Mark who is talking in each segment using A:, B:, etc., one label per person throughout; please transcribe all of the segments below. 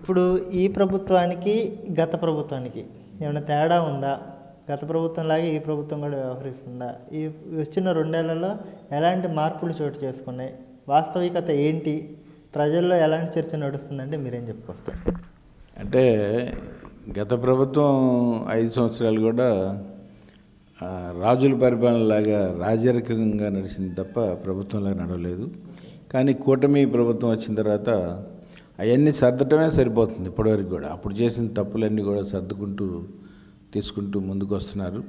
A: ఇప్పుడు ఈ ప్రభుత్వానికి గత ప్రభుత్వానికి ఏమైనా తేడా ఉందా? గత ప్రభుత్వంలాగే ఈ ప్రభుత్వం కూడా వ్యవహరిస్తుందా? ఈ వచ్చిన 2 ఏళ్లలో ఎలాంటి మార్పులు చోటు చేసుకున్నాయి? వాస్తవికత ఏంటి? ప్రజల్లో ఎలాంటి చర్చ నడుస్తుందంటే మీరేం చెప్పుకొస్తారు?
B: అంటే గత ప్రభుత్వం 5 సంవత్సరాలు కూడా రాజుల పరిపాలనలాగా రాజరికంగా నడిచింది తప్ప ప్రభుత్వంలాగా నడవలేదు. కానీ కూటమి ప్రభుత్వం వచ్చిన తర్వాత అవన్నీ సర్దటమే సరిపోతుంది ఇప్పటివరకు కూడా. అప్పుడు చేసిన తప్పులన్నీ కూడా సర్దుకుంటూ తీసుకుంటూ ముందుకు వస్తున్నారు.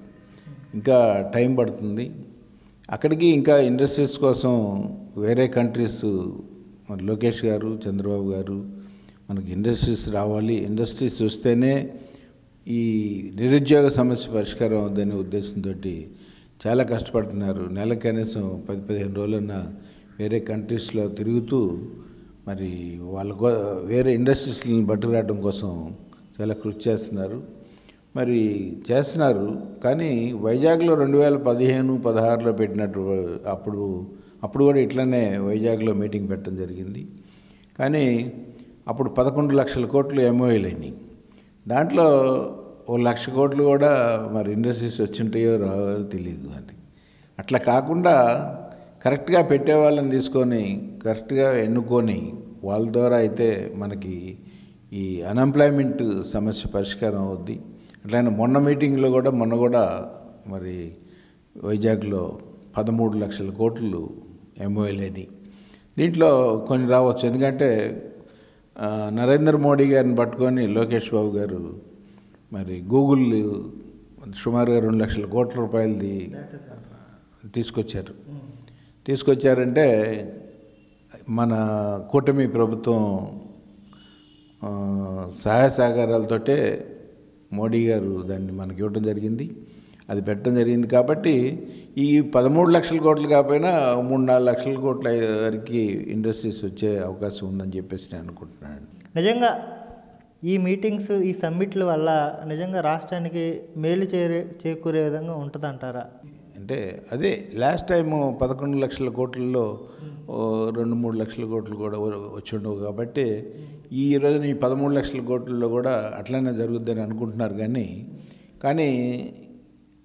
B: ఇంకా టైం పడుతుంది. అక్కడికి ఇంకా ఇండస్ట్రీస్ కోసం వేరే కంట్రీస్, మన లోకేష్ గారు, చంద్రబాబు గారు మనకి ఇండస్ట్రీస్ రావాలి, ఇండస్ట్రీస్ వస్తేనే ఈ నిరుద్యోగ సమస్య పరిష్కారం అవుద్దనే ఉద్దేశంతో చాలా కష్టపడుతున్నారు. నెల కనీసం 10-15 రోజులన్నా వేరే కంట్రీస్లో తిరుగుతూ మరి వాళ్ళకు వేరే ఇండస్ట్రీస్ని పట్టుకురావడం కోసం చాలా కృషి చేస్తున్నారు. మరి చేస్తున్నారు. కానీ వైజాగ్లో 2015-16లో పెట్టినట్టు అప్పుడు కూడా ఇట్లనే వైజాగ్లో మీటింగ్ పెట్టడం జరిగింది. కానీ అప్పుడు 11 లక్షల కోట్లు ఎంఓఏలు అయినాయి. దాంట్లో 1 లక్ష కోట్లు కూడా మరి ఇండస్ట్రీస్ వచ్చింటాయో రావో తెలియదు. అది అట్లా కాకుండా కరెక్ట్గా పెట్టే వాళ్ళని తీసుకొని కరెక్ట్గా ఎన్నుకొని వాళ్ళ ద్వారా అయితే మనకి ఈ అన్ఎంప్లాయ్మెంట్ సమస్య పరిష్కారం అవుద్ది. అట్లనే మొన్న కూడా మరి వైజాగ్లో 13 లక్షల కోట్లు ఎంఓఏలని. దీంట్లో కొన్ని రావచ్చు. ఎందుకంటే నరేంద్ర మోడీ గారిని పట్టుకొని లోకేష్ బాబు గారు మరి గూగుల్ సుమారుగా 2 లక్షల కోట్ల రూపాయలది తీసుకొచ్చారంటే మన కూటమి ప్రభుత్వం సహాయ సహకారాలతోటే మోడీ గారు దాన్ని మనకి ఇవ్వడం జరిగింది. అది పెట్టడం జరిగింది. కాబట్టి ఈ 13 లక్షల కోట్లు కాకపోయినా 3-4 లక్షల కోట్ల వరకు ఇండస్ట్రీస్ వచ్చే అవకాశం ఉందని చెప్పేసి నేను అనుకుంటున్నాను.
A: నిజంగా ఈ మీటింగ్స్, ఈ సమ్మిట్ల వల్ల నిజంగా రాష్ట్రానికి మేలు చేకూరే విధంగా ఉంటుందంటారా?
B: అంటే అదే లాస్ట్ టైం 11 లక్షల కోట్లలో 2-3 లక్షల కోట్లు కూడా వచ్చి ఉండవు. కాబట్టి ఈ రోజున ఈ 13 లక్షల కోట్లలో కూడా అట్లనే జరుగుద్దని అనుకుంటున్నారు. కానీ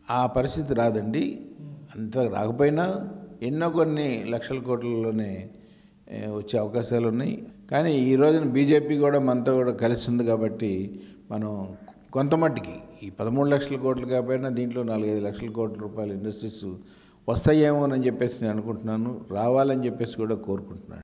B: ఆ పరిస్థితి రాదండి. అంత రాకపోయినా ఎన్నో కొన్ని లక్షల కోట్లలోనే వచ్చే అవకాశాలు ఉన్నాయి. కానీ ఈ రోజున బీజేపీ కూడా మనతో కూడా కలిసి ఉంది. కాబట్టి మనం కొంతమట్టికి ఈ 13 లక్షల కోట్లు కాకపోయినా దీంట్లో 4-5 లక్షల కోట్ల రూపాయల ఇండస్ట్రీస్ వస్తాయేమోనని చెప్పేసి నేను అనుకుంటున్నాను. రావాలని చెప్పేసి కూడా కోరుకుంటున్నాను.